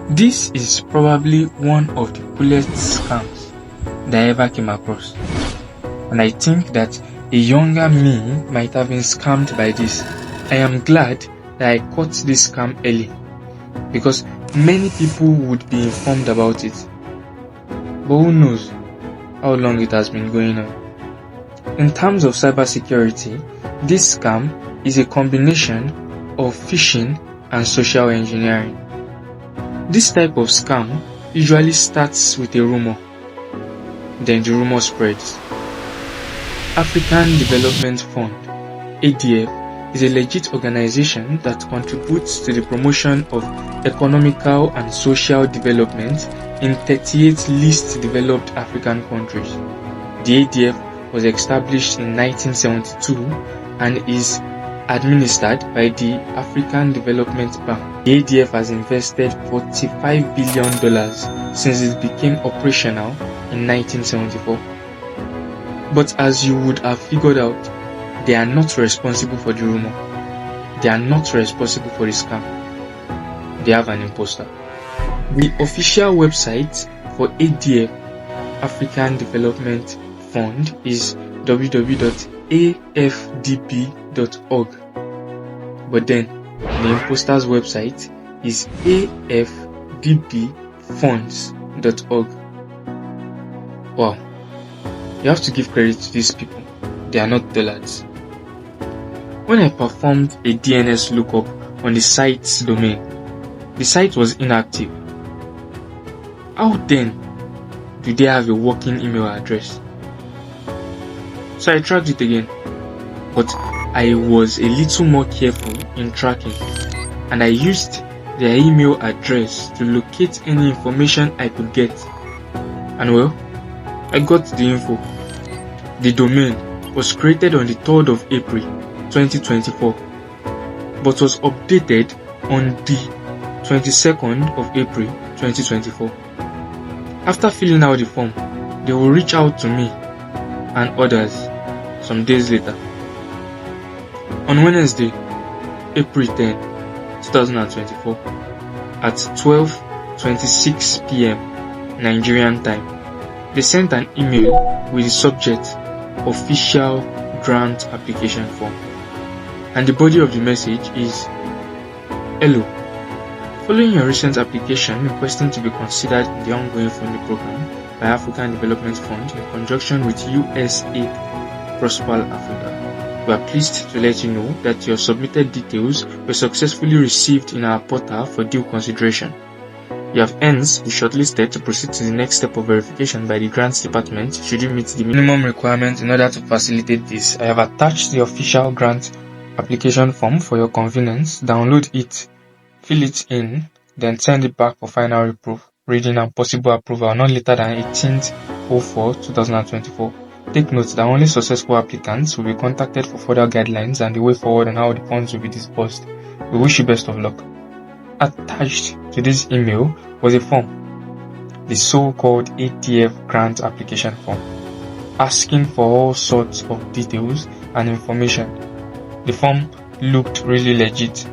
This is probably one of the coolest scams that I ever came across, and I think that a younger me might have been scammed by this. I am glad that I caught this scam early, because many people would be informed about it. But who knows how long it has been going on. In terms of cybersecurity, this scam is a combination of phishing and social engineering. This type of scam usually starts with a rumor, then the rumor spreads. African Development Fund, ADF, is a legit organization that contributes to the promotion of economical and social development in 38 least developed African countries. The ADF was established in 1972 and is administered by the African Development Bank. The ADF has invested $45 billion since it became operational in 1974. But as you would have figured out, they are not responsible for the rumor. They are not responsible for the scam. They have an imposter. The official website for ADF, African Development Fund, is www.afdb.org. But then, the imposter's website is afdbfunds.org. Wow. You have to give credit to these people. They are not dullards. When I performed a DNS lookup on the site's domain, the site was inactive. How then do they have a working email address? So I tracked it again, but I was a little more careful in tracking, and I used their email address to locate any information I could get. And well, I got the info. The domain was created on the 3rd of April 2024, but was updated on the 22nd of April 2024. After filling out the form, they will reach out to me and others some days later. On Wednesday, April 10, 2024, at 12:26 p.m. Nigerian time, they sent an email with the subject Official Grant Application Form, and the body of the message is: Hello, following your recent application requesting to be considered in the ongoing funding program by African Development Fund in conjunction with USAID Prosper Africa, we are pleased to let you know that your submitted details were successfully received in our portal for due consideration. You have hence been shortlisted to proceed to the next step of verification by the Grants Department should you meet the minimum requirements. In order to facilitate this, I have attached the official grant application form for your convenience. Download it, fill it in, then send it back for final reading and possible approval not later than 18/04/2024. Take note that only successful applicants will be contacted for further guidelines and the way forward on how the funds will be disbursed. We wish you best of luck. Attached to this email was a form, the so-called ADF grant application form, asking for all sorts of details and information. The form looked really legit.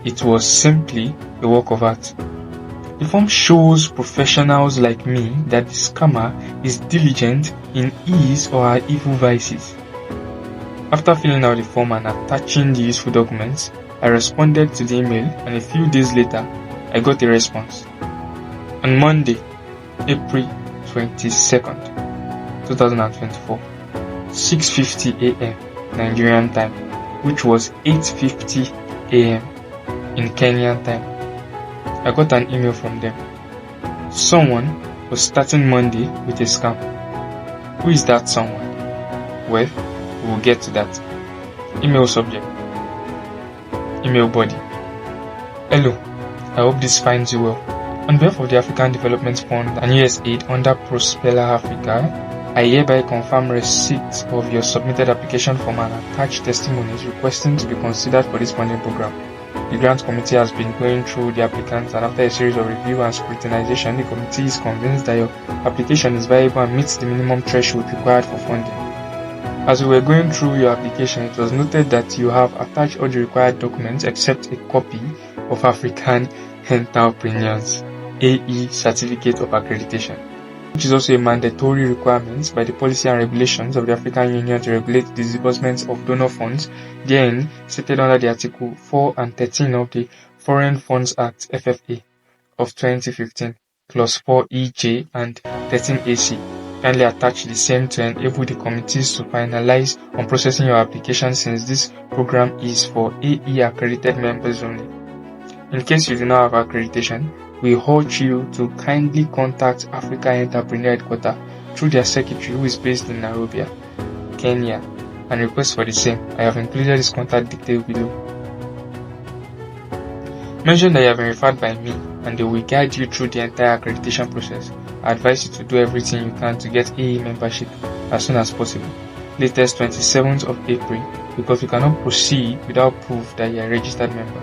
It was simply a work of art. The form shows professionals like me that the scammer is diligent in his or her evil vices. After filling out the form and attaching the useful documents, I responded to the email, and a few days later, I got a response. On Monday, April 22nd, 2024, 6:50 a.m. Nigerian time, which was 8:50 a.m. in Kenyan time, I got an email from them. Someone was starting Monday with a scam. Who is that someone? Well, we will get to that. Email subject. Email body. Hello, I hope this finds you well. On behalf of the African Development Fund and USAID under Prosper Africa, I hereby confirm receipt of your submitted application form and attached testimonies requesting to be considered for this funding program. The grant committee has been going through the applicants, and after a series of review and scrutinization, the committee is convinced that your application is viable and meets the minimum threshold required for funding. As we were going through your application, it was noted that you have attached all the required documents except a copy of African Entrepreneurs AE Certificate of Accreditation, which is also a mandatory requirement by the policy and regulations of the African Union to regulate the disbursement of donor funds, therein stated under the Article 4 and 13 of the Foreign Funds Act (FFA) of 2015, Clause 4 EJ and 13 AC. Kindly attach the same to enable the committees to finalize on processing your application, since this program is for AE accredited members only. In case you do not have accreditation, we urge you to kindly contact Africa Entrepreneur Headquarters through their secretary, who is based in Nairobi, Kenya, and request for the same. I have included his contact details below. Mention that you have been referred by me, and they will guide you through the entire accreditation process. I advise you to do everything you can to get AE membership as soon as possible, latest 27th of April, because we cannot proceed without proof that you are a registered member.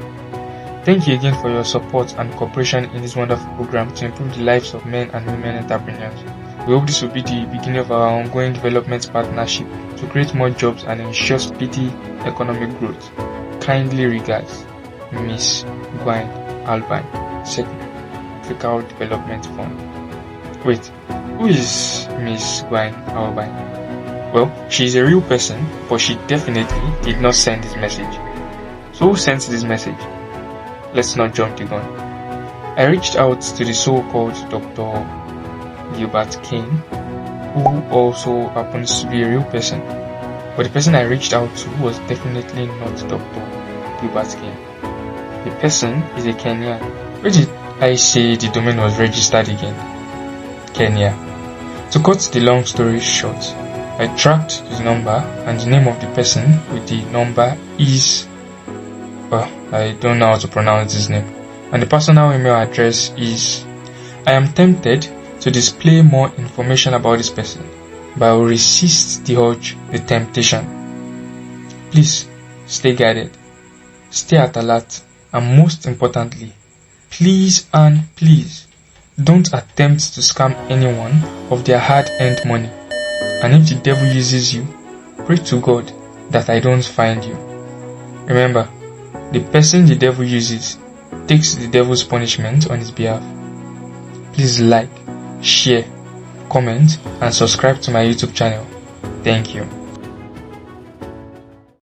Thank you again for your support and cooperation in this wonderful program to improve the lives of men and women entrepreneurs. We hope this will be the beginning of our ongoing development partnership to create more jobs and ensure speedy economic growth. Kindly regards, Miss Gwen Alban, Secretary, Africa Development Fund. Wait, who is Miss Gwen Alban? Well, she is a real person, but she definitely did not send this message. So who sent this message? Let's not jump the gun. I reached out to the so-called Dr. Gilbert Kane, who also happens to be a real person. But the person I reached out to was definitely not Dr. Gilbert Kane. The person is a Kenyan. Where did I say the domain was registered again? Kenya. To cut the long story short, I tracked the number, and the name of the person with the number is, I don't know how to pronounce his name, and the personal email address is. I am tempted to display more information about this person, but I will resist the urge, the temptation. Please stay guided, stay at alert, and most importantly, please and please don't attempt to scam anyone of their hard-earned money. And if the devil uses you, pray to God that I don't find you. Remember, the person the devil uses takes the devil's punishment on his behalf. Please like, share, comment, and subscribe to my YouTube channel. Thank you.